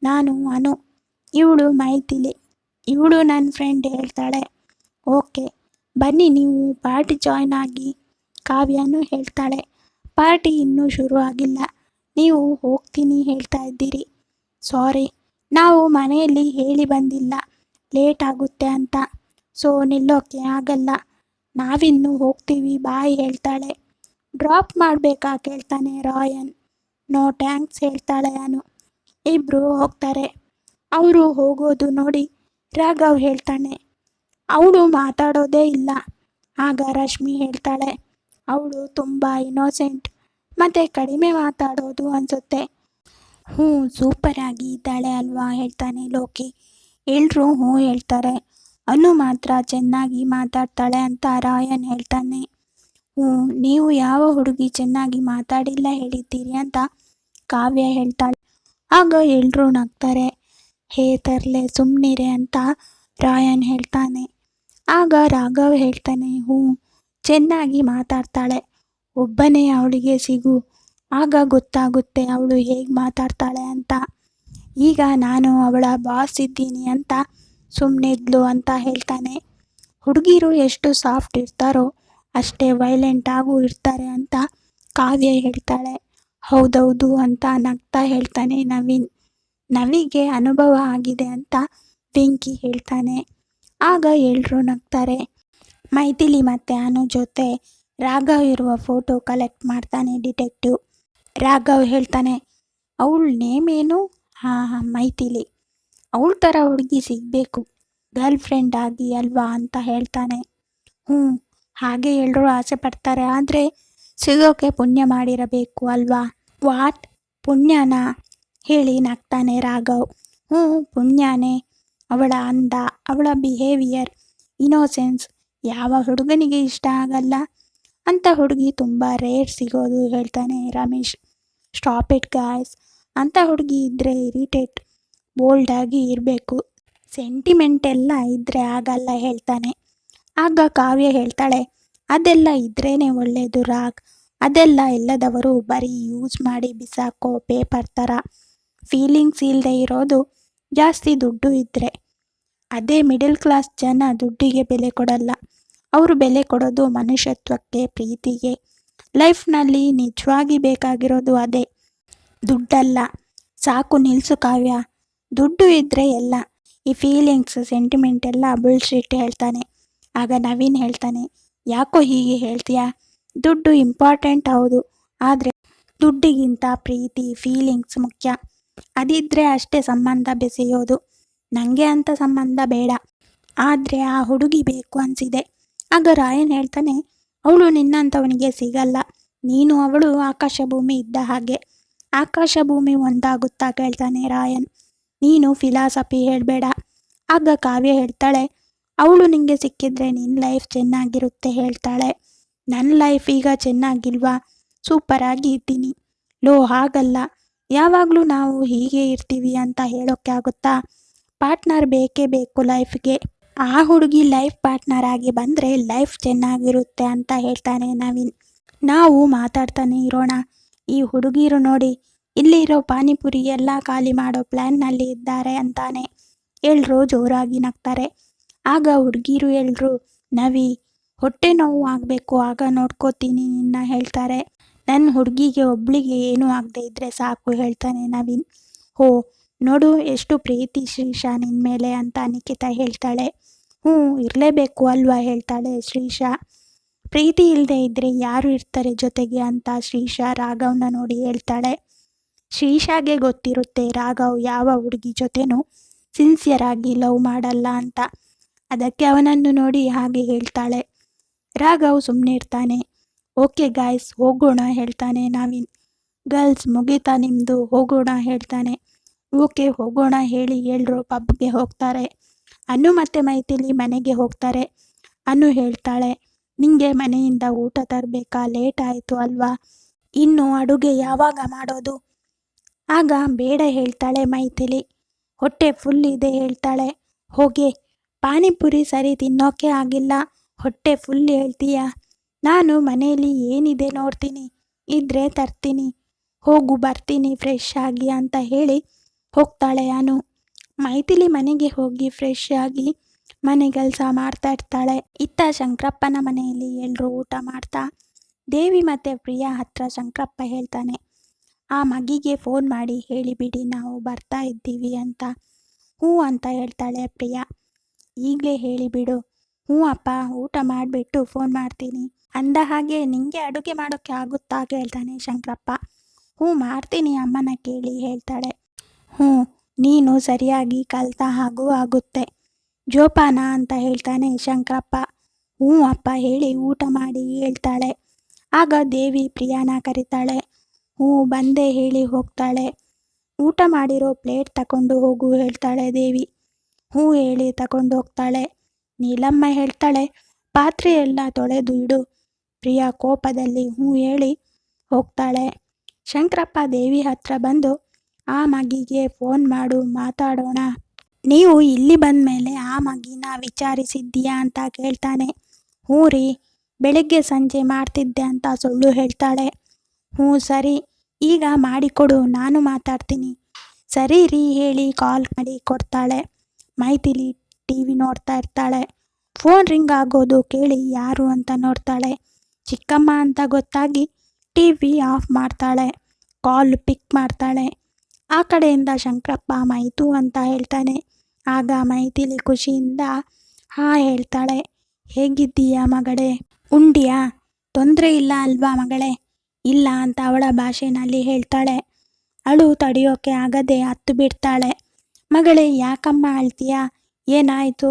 ನಾನು ಅನು, ಇವಳು ಮೈಥಿಲಿ, ಇವಳು ನನ್ನ ಫ್ರೆಂಡ್ ಹೇಳ್ತಾಳೆ. ಓಕೆ ಬನ್ನಿ ನೀವು ಪಾರ್ಟಿ ಜಾಯ್ನ್ ಆಗಿ, ಕಾವ್ಯನೂ ಹೇಳ್ತಾಳೆ. ಪಾರ್ಟಿ ಇನ್ನೂ ಶುರು ಆಗಿಲ್ಲ, ನೀವು ಹೋಗ್ತೀನಿ ಹೇಳ್ತಾ ಇದ್ದೀರಿ. ಸಾರಿ, ನಾವು ಮನೆಯಲ್ಲಿ ಹೇಳಿ ಬಂದಿಲ್ಲ ಲೇಟ್ ಆಗುತ್ತೆ ಅಂತ, ಸೊ ನಿಲ್ಲೋಕ್ಕೆ ಆಗಲ್ಲ, ನಾವಿನ್ನೂ ಹೋಗ್ತೀವಿ ಬಾಯ್ ಹೇಳ್ತಾಳೆ. ಡ್ರಾಪ್ ಮಾಡಬೇಕಾ ಕೇಳ್ತಾನೆ ರಾಯನ್. ನೋ ಥ್ಯಾಂಕ್ಸ್ ಹೇಳ್ತಾಳೆ ಅನು. ಇಬ್ಬರು ಹೋಗ್ತಾರೆ. ಅವರು ಹೋಗೋದು ನೋಡಿ ರಾಘವ್ ಹೇಳ್ತಾನೆ, ಅವಳು ಮಾತಾಡೋದೇ ಇಲ್ಲ. ಆಗ ರಶ್ಮಿ ಹೇಳ್ತಾಳೆ, ಅವಳು ತುಂಬ ಇನ್ನೋಸೆಂಟ್ ಮತ್ತು ಕಡಿಮೆ ಮಾತಾಡೋದು ಅನಿಸುತ್ತೆ. ಹ್ಞೂ ಸೂಪರಾಗಿ ಇದ್ದಾಳೆ ಅಲ್ವಾ ಹೇಳ್ತಾನೆ ಲೋಕಿ. ಎಲ್ರೂ ಹ್ಞೂ ಹೇಳ್ತಾರೆ. ಅನು ಮಾತ್ರ ಚೆನ್ನಾಗಿ ಮಾತಾಡ್ತಾಳೆ ಅಂತ ರಾಯನ್ ಹೇಳ್ತಾನೆ. ಹ್ಞೂ, ನೀವು ಯಾವ ಹುಡುಗಿ ಚೆನ್ನಾಗಿ ಮಾತಾಡಿಲ್ಲ ಹೇಳಿದ್ದೀರಿ ಅಂತ ಕಾವ್ಯ ಹೇಳ್ತಾಳೆ. ಆಗ ಎಲ್ರೂ ನಗ್ತಾರೆ. ಹೇ ತರ್ಲೆ ಸುಮ್ಮನಿರೆ ಅಂತ ರಾಯನ್ ಹೇಳ್ತಾನೆ. ಆಗ ರಾಘವ್ ಹೇಳ್ತಾನೆ, ಹ್ಞೂ ಚೆನ್ನಾಗಿ ಮಾತಾಡ್ತಾಳೆ, ಒಬ್ಬನೇ ಅವಳಿಗೆ ಸಿಗು, ಆಗ ಗೊತ್ತಾಗುತ್ತೆ ಅವಳು ಹೇಗೆ ಮಾತಾಡ್ತಾಳೆ ಅಂತ. ಈಗ ನಾನು ಅವಳ ಬಾಸ್ ಇದ್ದೀನಿ ಅಂತ ಸುಮ್ಮನಿದ್ಲು ಅಂತ ಹೇಳ್ತಾನೆ. ಹುಡುಗಿರು ಎಷ್ಟು ಸಾಫ್ಟ್ ಇರ್ತಾರೋ ಅಷ್ಟೇ ವೈಲೆಂಟಾಗೂ ಇರ್ತಾರೆ ಅಂತ ಕಾವ್ಯ ಹೇಳ್ತಾಳೆ. ಹೌದೌದು ಅಂತ ನಗ್ತಾ ಹೇಳ್ತಾನೆ ನವೀನ್. ನವಿಗೆ ಅನುಭವ ಆಗಿದೆ ಅಂತ ವೆಂಕಿ ಹೇಳ್ತಾನೆ. ಆಗ ಎಲ್ರೂ ನಗ್ತಾರೆ. ಮೈಥಿಲಿ ಮತ್ತು ಅನು ಜೊತೆ ರಾಘವ್ ಇರುವ ಫೋಟೋ ಕಲೆಕ್ಟ್ ಮಾಡ್ತಾನೆ ಡಿಟೆಕ್ಟಿವ್. ರಾಘವ್ ಹೇಳ್ತಾನೆ, ಅವಳ ನೇಮ್ ಏನು? ಹಾಂ ಮೈಥಿಲಿ, ಅವಳ ಥರ ಹುಡುಗಿ ಸಿಗಬೇಕು ಗರ್ಲ್ ಫ್ರೆಂಡ್ ಆಗಿ ಅಲ್ವಾ ಅಂತ ಹೇಳ್ತಾನೆ. ಹ್ಞೂ, ಹಾಗೆ ಎಲ್ಲರೂ ಆಸೆ ಪಡ್ತಾರೆ, ಆದರೆ ಸಿಗೋಕೆ ಪುಣ್ಯ ಮಾಡಿರಬೇಕು ಅಲ್ವಾ? ವಾಟ್, ಪುಣ್ಯನಾ ಹೇಳಿ ನಗ್ತಾನೆ ರಾಘವ್. ಹ್ಞೂ ಪುಣ್ಯನೇ, ಅವಳ ಅಂದ, ಅವಳ ಬಿಹೇವಿಯರ್, ಇನ್ನೋಸೆನ್ಸ್ ಯಾವ ಹುಡುಗನಿಗೆ ಇಷ್ಟ ಆಗಲ್ಲ? ಅಂಥ ಹುಡುಗಿ ತುಂಬ ರೇರ್ ಸಿಗೋದು ಹೇಳ್ತಾನೆ ರಮೇಶ್. ಸ್ಟಾಪ್ ಇಟ್ ಗಾಯ್ಸ್, ಅಂಥ ಹುಡುಗಿ ಇದ್ದರೆ ಇರಿಟೇಟ್, ಬೋಲ್ಡಾಗಿ ಇರಬೇಕು, ಸೆಂಟಿಮೆಂಟ್ ಎಲ್ಲ ಇದ್ದರೆ ಆಗಲ್ಲ ಹೇಳ್ತಾನೆ. ಆಗ ಕಾವ್ಯ ಹೇಳ್ತಾಳೆ, ಅದೆಲ್ಲ ಇದ್ರೇ ಒಳ್ಳೆಯದು ರಾಗ್, ಅದೆಲ್ಲ ಇಲ್ಲದವರು ಬರೀ ಯೂಸ್ ಮಾಡಿ ಬಿಸಾಕೋ ಪೇಪರ್ ಥರ. ಫೀಲಿಂಗ್ಸ್ ಇಲ್ಲದೆ ಇರೋದು ಜಾಸ್ತಿ ದುಡ್ಡು ಇದ್ದರೆ. ಅದೇ ಮಿಡಲ್ ಕ್ಲಾಸ್ ಜನ ದುಡ್ಡಿಗೆ ಬೆಲೆ ಕೊಡಲ್ಲ, ಅವರು ಬೆಲೆ ಕೊಡೋದು ಮನುಷ್ಯತ್ವಕ್ಕೆ, ಪ್ರೀತಿಗೆ. ಲೈಫ್ನಲ್ಲಿ ನಿಜವಾಗಿ ಬೇಕಾಗಿರೋದು ಅದೇ, ದುಡ್ಡಲ್ಲ. ಸಾಕು ನಿಲ್ಲಿಸು ಕಾವ್ಯ, ದುಡ್ಡು ಇದ್ದರೆ ಎಲ್ಲ, ಈ ಫೀಲಿಂಗ್ಸ್ ಸೆಂಟಿಮೆಂಟ್ ಎಲ್ಲ ಬುಲ್ಶಿಟ್ ಹೇಳ್ತಾನೆ. ಆಗ ನವೀನ್ ಹೇಳ್ತಾನೆ, ಯಾಕೋ ಹೀಗೆ ಹೇಳ್ತೀಯಾ? ದುಡ್ಡು ಇಂಪಾರ್ಟೆಂಟ್ ಹೌದು, ಆದರೆ ದುಡ್ಡಿಗಿಂತ ಪ್ರೀತಿ ಫೀಲಿಂಗ್ಸ್ ಮುಖ್ಯ. ಅದಿದ್ದರೆ ಅಷ್ಟೇ ಸಂಬಂಧ ಬೆಸೆಯೋದು. ನನಗೆ ಅಂಥ ಸಂಬಂಧ ಬೇಡ, ಆದರೆ ಆ ಹುಡುಗಿ ಬೇಕು ಅನಿಸಿದೆ. ಆಗ ರಾಯನ್ ಹೇಳ್ತಾನೆ, ಅವಳು ನಿನ್ನಂಥವನಿಗೆ ಸಿಗಲ್ಲ, ನೀನು ಅವಳು ಆಕಾಶ ಭೂಮಿ ಇದ್ದ ಹಾಗೆ. ಆಕಾಶ ಭೂಮಿ ಒಂದಾಗುತ್ತಾ ಕೇಳ್ತಾನೆ ರಾಯನ್. ನೀನು ಫಿಲಾಸಫಿ ಹೇಳಬೇಡ. ಆಗ ಕಾವ್ಯ ಹೇಳ್ತಾಳೆ, ಅವಳು ನಿಂಗೆ ಸಿಕ್ಕಿದ್ರೆ ನಿನ್ನ ಲೈಫ್ ಚೆನ್ನಾಗಿರುತ್ತೆ ಹೇಳ್ತಾಳೆ. ನನ್ನ ಲೈಫ್ ಈಗ ಚೆನ್ನಾಗಿಲ್ವಾ? ಸೂಪರಾಗಿ ಇದ್ದೀನಿ. ಲೋ ಹಾಗಲ್ಲ, ಯಾವಾಗಲೂ ನಾವು ಹೀಗೆ ಇರ್ತೀವಿ ಅಂತ ಹೇಳೋಕ್ಕೆ ಆಗುತ್ತಾ? ಪಾರ್ಟ್ನರ್ ಬೇಕೇ ಬೇಕು ಲೈಫ್ಗೆ. ಆ ಹುಡುಗಿ ಲೈಫ್ ಪಾರ್ಟ್ನರ್ ಆಗಿ ಬಂದರೆ ಲೈಫ್ ಚೆನ್ನಾಗಿರುತ್ತೆ ಅಂತ ಹೇಳ್ತಾನೆ ನವೀನ್. ನಾವು ಮಾತಾಡ್ತಾನೆ ಇರೋಣ, ಈ ಹುಡುಗಿರು ನೋಡಿ ಇಲ್ಲಿರೋ ಪಾನಿಪುರಿ ಎಲ್ಲ ಖಾಲಿ ಮಾಡೋ ಪ್ಲ್ಯಾನ್ನಲ್ಲಿ ಇದ್ದಾರೆ ಅಂತಾನೆ. ಎಲ್ರೂ ಜೋರಾಗಿ ನಗ್ತಾರೆ. ಆಗ ಹುಡುಗಿರು ಎಲ್ರು, ನವಿ ಹೊಟ್ಟೆ ನೋವು ಆಗಬೇಕು, ಆಗ ನೋಡ್ಕೋತೀನಿ ನಿನ್ನ ಹೇಳ್ತಾರೆ. ನನ್ನ ಹುಡುಗಿಗೆ ಒಬ್ಳಿಗೆ ಏನೂ ಆಗದೆ ಇದ್ದರೆ ಸಾಕು ಹೇಳ್ತಾನೆ ನವೀನ್. ಹೋ ನೋಡು ಎಷ್ಟು ಪ್ರೀತಿ ಶ್ರೀಶಾ ನಿನ್ನ ಮೇಲೆ ಅಂತ ನಿಖಿತಾ ಹೇಳ್ತಾಳೆ. ಹ್ಞೂ ಇರಲೇಬೇಕು ಅಲ್ವಾ ಹೇಳ್ತಾಳೆ ಶ್ರೀಶಾ. ಪ್ರೀತಿ ಇಲ್ಲದೆ ಇದ್ದರೆ ಯಾರು ಇರ್ತಾರೆ ಜೊತೆಗೆ ಅಂತ ಶ್ರೀಶಾ ರಾಘವ್ನ ನೋಡಿ ಹೇಳ್ತಾಳೆ. ಶ್ರೀಶಾಗೆ ಗೊತ್ತಿರುತ್ತೆ ರಾಘವ್ ಯಾವ ಹುಡುಗಿ ಜೊತೆನೂ ಸಿನ್ಸಿಯರ್ ಆಗಿ ಲವ್ ಮಾಡಲ್ಲ ಅಂತ, ಅದಕ್ಕೆ ಅವನನ್ನು ನೋಡಿ ಹಾಗೆ ಹೇಳ್ತಾಳೆ. ರಾಘವ್ ಸುಮ್ಮನೆ ಇರ್ತಾನೆ. ಓಕೆ ಗಾಯ್ಸ್ ಹೋಗೋಣ ಹೇಳ್ತಾನೆ ನವೀನ್. ಗರ್ಲ್ಸ್ ಮುಗೀತಾ ನಿಮ್ಮದು, ಹೋಗೋಣ ಹೇಳ್ತಾನೆ. ಓಕೆ ಹೋಗೋಣ ಹೇಳಿ ಎಲ್ಲರೂ ಪಬ್ಗೆ ಹೋಗ್ತಾರೆ. ಅನು ಮತ್ತು ಮೈಥಿಲಿ ಮನೆಗೆ ಹೋಗ್ತಾರೆ. ಅನು ಹೇಳ್ತಾಳೆ, ನಿಂಗೆ ಮನೆಯಿಂದ ಊಟ ತರಬೇಕಾ? ಲೇಟ್ ಆಯಿತು ಅಲ್ವಾ, ಇನ್ನು ಅಡುಗೆ ಯಾವಾಗ ಮಾಡೋದು? ಆಗ ಬೇಡ ಹೇಳ್ತಾಳೆ ಮೈಥಿಲಿ. ಹೊಟ್ಟೆ ಫುಲ್ ಇದೆ ಹೇಳ್ತಾಳೆ. ಹೋಗೆ ಪಾನಿಪುರಿ ಸರಿ ತಿನ್ನೋಕೆ ಆಗಿಲ್ಲ, ಹೊಟ್ಟೆ ಫುಲ್ ಹೇಳ್ತೀಯಾ? ನಾನು ಮನೆಯಲ್ಲಿ ಏನಿದೆ ನೋಡ್ತೀನಿ, ಇದ್ರೆ ತರ್ತೀನಿ, ಹೋಗು ಬರ್ತೀನಿ ಫ್ರೆಶ್ ಆಗಿ ಅಂತ ಹೇಳಿ ಹೋಗ್ತಾಳೆ ಅನು. ಮೈಥಿಲಿ ಮನೆಗೆ ಹೋಗಿ ಫ್ರೆಶ್ ಆಗಿ ಮನೆ ಕೆಲಸ ಮಾಡ್ತಾ ಇರ್ತಾಳೆ. ಇತ್ತ ಶಂಕರಪ್ಪನ ಮನೆಯಲ್ಲಿ ಎಲ್ಲರೂ ಊಟ ಮಾಡ್ತಾ ದೇವಿ ಮತ್ತು ಪ್ರಿಯಾ ಹತ್ರ ಶಂಕರಪ್ಪ ಹೇಳ್ತಾನೆ, ಆ ಮಗಿಗೆ ಫೋನ್ ಮಾಡಿ ಹೇಳಿಬಿಡಿ ನಾವು ಬರ್ತಾ ಇದ್ದೀವಿ ಅಂತ. ಹ್ಞೂ ಅಂತ ಹೇಳ್ತಾಳೆ ಪ್ರಿಯಾ. ಈಗಲೇ ಹೇಳಿಬಿಡು. ಹ್ಞೂ ಅಪ್ಪ, ಊಟ ಮಾಡಿಬಿಟ್ಟು ಫೋನ್ ಮಾಡ್ತೀನಿ. ಅಂದ ಹಾಗೆ ನಿಂಗೆ ಅಡುಗೆ ಮಾಡೋಕ್ಕೆ ಆಗುತ್ತಾ ಕೇಳ್ತಾನೆ ಶಂಕರಪ್ಪ. ಹ್ಞೂ ಮಾಡ್ತೀನಿ ಅಮ್ಮನ ಕೇಳಿ ಹೇಳ್ತಾಳೆ. ಹ್ಞೂ, ನೀನು ಸರಿಯಾಗಿ ಕಲ್ತ ಹಾಗೂ ಆಗುತ್ತೆ ಜೋಪಾನ ಅಂತ ಹೇಳ್ತಾನೆ ಶಂಕರಪ್ಪ. ಹ್ಞೂ ಅಪ್ಪ ಹೇಳಿ ಊಟ ಮಾಡಿ ಹೇಳ್ತಾಳೆ. ಆಗ ದೇವಿ ಪ್ರಿಯಾನ ಕರೀತಾಳೆ. ಹ್ಞೂ ಬಂದೆ ಹೇಳಿ ಹೋಗ್ತಾಳೆ. ಊಟ ಮಾಡಿರೋ ಪ್ಲೇಟ್ ತಗೊಂಡು ಹೋಗು ಹೇಳ್ತಾಳೆ ದೇವಿ. ಹ್ಞೂ ಹೇಳಿ ತಗೊಂಡು ಹೋಗ್ತಾಳೆ. ನೀಲಮ್ಮ ಹೇಳ್ತಾಳೆ, ಪಾತ್ರೆ ಎಲ್ಲ ತೊಳೆದು ಇಡು. ಪ್ರಿಯಾ ಕೋಪದಲ್ಲಿ ಹ್ಞೂ ಹೇಳಿ ಹೋಗ್ತಾಳೆ. ಶಂಕರಪ್ಪ ದೇವಿ ಹತ್ರ ಬಂದು, ಆ ಮಗಿಗೆ ಫೋನ್ ಮಾಡು ಮಾತಾಡೋಣ. ನೀವು ಇಲ್ಲಿ ಬಂದ ಮೇಲೆ ಆ ಮಗಿನ ವಿಚಾರಿಸಿದ್ದೀಯಾ ಅಂತ ಕೇಳ್ತಾನೆ. ಹ್ಞೂ ರೀ, ಬೆಳಗ್ಗೆ ಸಂಜೆ ಮಾಡ್ತಿದ್ದೆ ಅಂತ ಸುಳ್ಳು ಹೇಳ್ತಾಳೆ. ಹ್ಞೂ ಸರಿ, ಈಗ ಮಾಡಿಕೊಡು ನಾನು ಮಾತಾಡ್ತೀನಿ. ಸರಿ ರೀ ಹೇಳಿ ಕಾಲ್ ಮಾಡಿ ಕೊಡ್ತಾಳೆ. ಮೈಥಿಲಿ ಟಿವಿ ನೋಡ್ತಾ ಇರ್ತಾಳೆ. ಫೋನ್ ರಿಂಗ್ ಆಗೋದು ಕೇಳಿ ಯಾರು ಅಂತ ನೋಡ್ತಾಳೆ. ಚಿಕ್ಕಮ್ಮ ಅಂತ ಗೊತ್ತಾಗಿ ಟಿವಿ ಆಫ್ ಮಾಡ್ತಾಳೆ. ಕಾಲ್ ಪಿಕ್ ಮಾಡ್ತಾಳೆ. ಆ ಕಡೆಯಿಂದ ಶಂಕರಪ್ಪ ಮೈತು ಅಂತ ಹೇಳ್ತಾನೆ. ಆಗ ಮೈಥಿಲಿ ಖುಷಿಯಿಂದ ಹಾ ಹೇಳ್ತಾಳೆ. ಹೇಗಿದ್ದೀಯಾ ಮಗಳೇ, ಉಂಡಿಯಾ, ತೊಂದರೆ ಇಲ್ಲ ಅಲ್ವಾ ಮಗಳೇ? ಇಲ್ಲ ಅಂತ ಅವಳ ಭಾಷೆನಲ್ಲಿ ಹೇಳ್ತಾಳೆ. ಅಳು ತಡೆಯೋಕೆ ಆಗದೆ ಹತ್ತು ಬಿಡ್ತಾಳೆ. ಮಗಳೇ ಯಾಕಮ್ಮ ಅಳ್ತೀಯಾ, ಏನಾಯಿತು?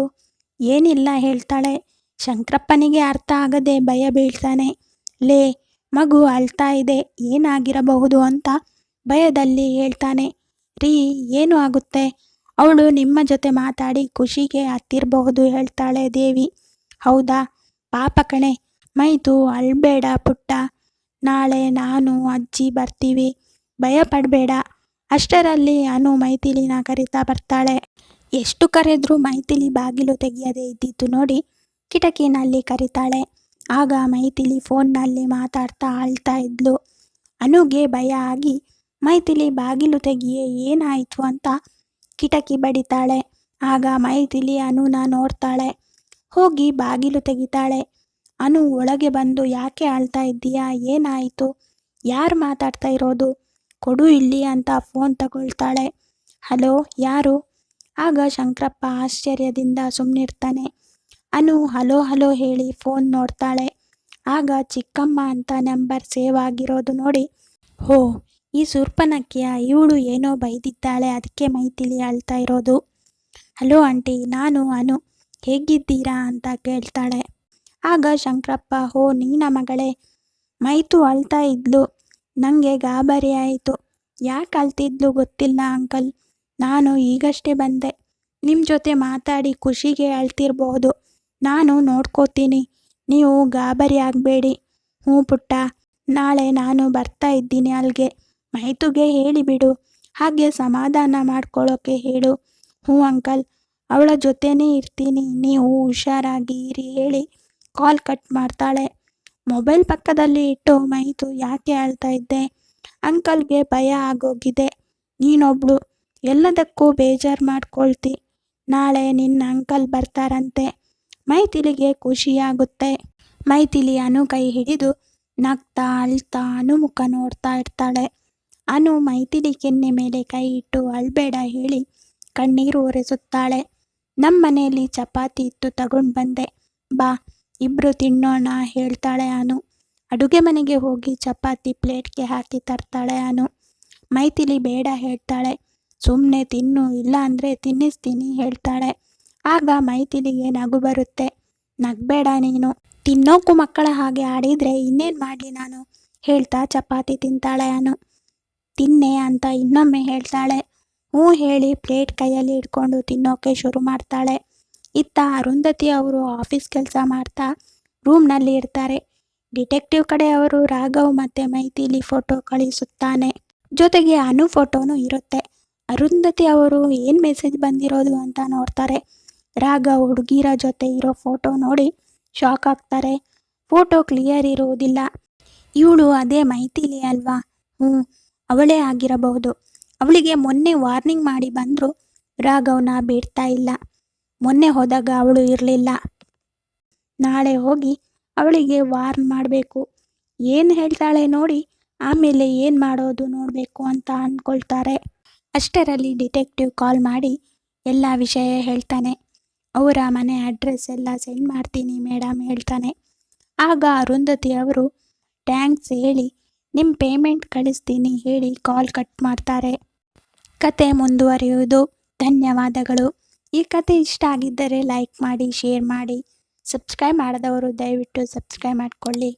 ಏನಿಲ್ಲ ಹೇಳ್ತಾಳೆ. ಶಂಕರಪ್ಪನಿಗೆ ಅರ್ಥ ಆಗದೆ ಭಯ ಬೀಳ್ತಾನೆ. ಲೇ, ಮಗು ಅಳ್ತಾ ಇದೆ, ಏನಾಗಿರಬಹುದು ಅಂತ ಭಯದಲ್ಲಿ ಹೇಳ್ತಾನೆ. ರೀ, ಏನು ಆಗುತ್ತೆ? ಅವಳು ನಿಮ್ಮ ಜೊತೆ ಮಾತಾಡಿ ಖುಷಿಗೆ ಹತ್ತಿರಬಹುದು ಹೇಳ್ತಾಳೆ ದೇವಿ. ಹೌದಾ, ಪಾಪ ಕಣೆ. ಮೈತು ಅಳ್ಬೇಡ ಪುಟ್ಟ, ನಾಳೆ ನಾನು ಅಜ್ಜಿ ಬರ್ತೀವಿ, ಭಯ ಪಡಬೇಡ. ಅಷ್ಟರಲ್ಲಿ ಅನು ಮೈಥಿಲಿನ ಕರೀತಾ ಬರ್ತಾಳೆ. ಎಷ್ಟು ಕರೆದ್ರೂ ಮೈಥಿಲಿ ಬಾಗಿಲು ತೆಗೆಯದೇ ಇದ್ದಿದ್ದು ನೋಡಿ ಕಿಟಕಿನಲ್ಲಿ ಕರೀತಾಳೆ. ಆಗ ಮೈಥಿಲಿ ಫೋನ್ನಲ್ಲಿ ಮಾತಾಡ್ತಾ ಅಳ್ತಾ ಇದ್ಲು. ಅನುಗೆ ಭಯ ಆಗಿ ಮೈಥಿಲಿ ಬಾಗಿಲು ತೆಗಿಯೇ ಏನಾಯಿತು ಅಂತ ಕಿಟಕಿ ಬಡಿತಾಳೆ. ಆಗ ಮೈಥಿಲಿ ಅನುನ ನೋಡ್ತಾಳೆ. ಹೋಗಿ ಬಾಗಿಲು ತೆಗಿತಾಳೆ. ಅನು ಒಳಗೆ ಬಂದು ಯಾಕೆ ಅಳ್ತಾ ಇದ್ದೀಯಾ, ಏನಾಯಿತು, ಯಾರು ಮಾತಾಡ್ತಾ ಇರೋದು, ಕೊಡು ಇಲ್ಲಿ ಅಂತ ಫೋನ್ ತಗೊಳ್ತಾಳೆ. ಹಲೋ, ಯಾರು? ಆಗ ಶಂಕರಪ್ಪ ಆಶ್ಚರ್ಯದಿಂದ ಸುಮ್ಮನಿರ್ತಾನೆ. ಅನು ಹಲೋ ಹಲೋ ಹೇಳಿ ಫೋನ್ ನೋಡ್ತಾಳೆ. ಆಗ ಚಿಕ್ಕಮ್ಮ ಅಂತ ನಂಬರ್ ಸೇವ್ ಆಗಿರೋದು ನೋಡಿ, ಹೋ, ಈ ಶೂರ್ಪನಖಿಯ, ಇವಳು ಏನೋ ಬೈದಿದ್ದಾಳೆ, ಅದಕ್ಕೆ ಮೈಥಿಲಿ ಅಳ್ತಾ ಇರೋದು. ಹಲೋ ಆಂಟಿ, ನಾನು ಅನು, ಹೇಗಿದ್ದೀರಾ ಅಂತ ಕೇಳ್ತಾಳೆ. ಆಗ ಶಂಕರಪ್ಪ, ಹೋ ನೀನ ಮಗಳೇ, ಮೈತು ಅಳ್ತಾ ಇದ್ಲು, ನನಗೆ ಗಾಬರಿ ಆಯಿತು. ಯಾಕೆ ಅಳ್ತಿದ್ಲು ಗೊತ್ತಿಲ್ಲ ಅಂಕಲ್, ನಾನು ಈಗಷ್ಟೇ ಬಂದೆ. ನಿಮ್ಮ ಜೊತೆ ಮಾತಾಡಿ ಖುಷಿಗೆ ಅಳ್ತಿರ್ಬೋದು, ನಾನು ನೋಡ್ಕೋತೀನಿ, ನೀವು ಗಾಬರಿ ಆಗಬೇಡಿ. ಹ್ಞೂ ಪುಟ್ಟ, ನಾಳೆ ನಾನು ಬರ್ತಾ ಇದ್ದೀನಿ ಅಲ್ಲಿಗೆ, ಮೈತುಗೆ ಹೇಳಿಬಿಡು, ಹಾಗೆ ಸಮಾಧಾನ ಮಾಡ್ಕೊಳ್ಳೋಕೆ ಹೇಳು. ಹ್ಞೂ ಅಂಕಲ್, ಅವಳ ಜೊತೆನೇ ಇರ್ತೀನಿ, ನೀವು ಹುಷಾರಾಗಿ ಇರಿ ಹೇಳಿ ಕಾಲ್ ಕಟ್ ಮಾಡ್ತಾಳೆ. ಮೊಬೈಲ್ ಪಕ್ಕದಲ್ಲಿ ಇಟ್ಟು ಮೈತು ಯಾಕೆ ಅಳ್ತಾ ಇದ್ದೆ, ಅಂಕಲ್ಗೆ ಭಯ ಆಗೋಗಿದೆ, ನೀನೊಬ್ಳು ಎಲ್ಲದಕ್ಕೂ ಬೇಜಾರು ಮಾಡ್ಕೊಳ್ತಿ, ನಾಳೆ ನಿನ್ನ ಅಂಕಲ್ ಬರ್ತಾರಂತೆ. ಮೈಥಿಲಿಗೆ ಖುಷಿಯಾಗುತ್ತೆ. ಮೈಥಿಲಿ ಅನು ಕೈ ಹಿಡಿದು ನಗ್ತಾ ಅಳ್ತಾ ಅನು ಮುಖ ನೋಡ್ತಾ ಇರ್ತಾಳೆ. ಅನು ಮೈಥಿಲಿ ಕೆನ್ನೆ ಮೇಲೆ ಕೈ ಇಟ್ಟು ಅಳ್ಬೇಡ ಹೇಳಿ ಕಣ್ಣೀರು ಒರೆಸುತ್ತಾಳೆ. ನಮ್ಮ ಮನೆಯಲ್ಲಿ ಚಪಾತಿ ಇತ್ತು, ತಗೊಂಡು ಬಂದೆ, ಬಾ ಇಬ್ರು ತಿನ್ನೋಣ ಹೇಳ್ತಾಳೆ ಅನು. ಅಡುಗೆ ಮನೆಗೆ ಹೋಗಿ ಚಪಾತಿ ಪ್ಲೇಟ್ಗೆ ಹಾಕಿ ತರ್ತಾಳೆ ಅನು. ಮೈಥಿಲಿ ಬೇಡ ಹೇಳ್ತಾಳೆ. ಸುಮ್ಮನೆ ತಿನ್ನು, ಇಲ್ಲ ಅಂದರೆ ತಿನ್ನಿಸ್ತೀನಿ ಹೇಳ್ತಾಳೆ. ಆಗ ಮೈಥಿಲಿಗೆ ನಗು ಬರುತ್ತೆ. ನಗಬೇಡ ನೀನು, ತಿನ್ನೋಕ್ಕೂ ಮಕ್ಕಳ ಹಾಗೆ ಆಡಿದರೆ ಇನ್ನೇನು ಮಾಡಲಿ ನಾನು ಹೇಳ್ತಾ ಚಪಾತಿ ತಿಂತಾಳೆ ಅನು. ತಿನ್ನೆ ಅಂತ ಇನ್ನೊಮ್ಮೆ ಹೇಳ್ತಾಳೆ. ಹ್ಞೂ ಹೇಳಿ ಪ್ಲೇಟ್ ಕೈಯಲ್ಲಿ ಇಟ್ಕೊಂಡು ತಿನ್ನೋಕೆ ಶುರು ಮಾಡ್ತಾಳೆ. ಇತ್ತ ಅರುಂಧತಿ ಅವರು ಆಫೀಸ್ ಕೆಲಸ ಮಾಡ್ತಾ ರೂಮ್ನಲ್ಲಿ ಇರ್ತಾರೆ. ಡಿಟೆಕ್ಟಿವ್ ಕಡೆ ಅವರು ರಾಘವ್ ಮತ್ತು ಮೈಥಿಲಿ ಫೋಟೋ ಕಳಿಸುತ್ತಾನೆ. ಜೊತೆಗೆ ಅನು ಫೋಟೋನು ಇರುತ್ತೆ. ಅರುಂಧತಿ ಅವರು ಏನು ಮೆಸೇಜ್ ಬಂದಿರೋದು ಅಂತ ನೋಡ್ತಾರೆ. ರಾಘವ್ ಹುಡುಗಿರ ಜೊತೆ ಇರೋ ಫೋಟೋ ನೋಡಿ ಶಾಕ್ ಆಗ್ತಾರೆ. ಫೋಟೋ ಕ್ಲಿಯರ್ ಇರುವುದಿಲ್ಲ. ಇವಳು ಅದೇ ಮೈಥಿಲಿ ಅಲ್ವಾ? ಹ್ಞೂ, ಅವಳೇ ಆಗಿರಬಹುದು. ಅವಳಿಗೆ ಮೊನ್ನೆ ವಾರ್ನಿಂಗ್ ಮಾಡಿ ಬಂದರೂ ರಾಘವ್ನ ಬಿಡ್ತಾ ಇಲ್ಲ. ಮೊನ್ನೆ ಹೋದಾಗ ಅವಳು ಇರಲಿಲ್ಲ. ನಾಳೆ ಹೋಗಿ ಅವಳಿಗೆ ವಾರ್ನ್ ಮಾಡಬೇಕು. ಏನು ಹೇಳ್ತಾಳೆ ನೋಡಿ, ಆಮೇಲೆ ಏನು ಮಾಡೋದು ನೋಡಬೇಕು ಅಂತ ಅಂದ್ಕೊಳ್ತಾರೆ. ಅಷ್ಟರಲ್ಲಿ ಡಿಟೆಕ್ಟಿವ್ ಕಾಲ್ ಮಾಡಿ ಎಲ್ಲ ವಿಷಯ ಹೇಳ್ತಾನೆ. ಅವರ ಮನೆ ಅಡ್ರೆಸ್ ಎಲ್ಲ ಸೆಂಡ್ ಮಾಡ್ತೀನಿ ಮೇಡಮ್ ಹೇಳ್ತಾನೆ. ಆಗ ಅರುಂಧತಿ ಅವರು ಥ್ಯಾಂಕ್ಸ್ ಹೇಳಿ ನಿಮ್ಮ ಪೇಮೆಂಟ್ ಕಳಿಸ್ತೀನಿ ಹೇಳಿ ಕಾಲ್ ಕಟ್ ಮಾಡ್ತಾರೆ. ಕತೆ ಮುಂದುವರಿಯುವುದು. ಧನ್ಯವಾದಗಳು. ಈ ಕತೆ ಇಷ್ಟ ಆಗಿದ್ದರೆ ಲೈಕ್ ಮಾಡಿ, ಶೇರ್ ಮಾಡಿ. ಸಬ್ಸ್ಕ್ರೈಬ್ ಮಾಡದವರು ದಯವಿಟ್ಟು ಸಬ್ಸ್ಕ್ರೈಬ್ ಮಾಡಿಕೊಳ್ಳಿ.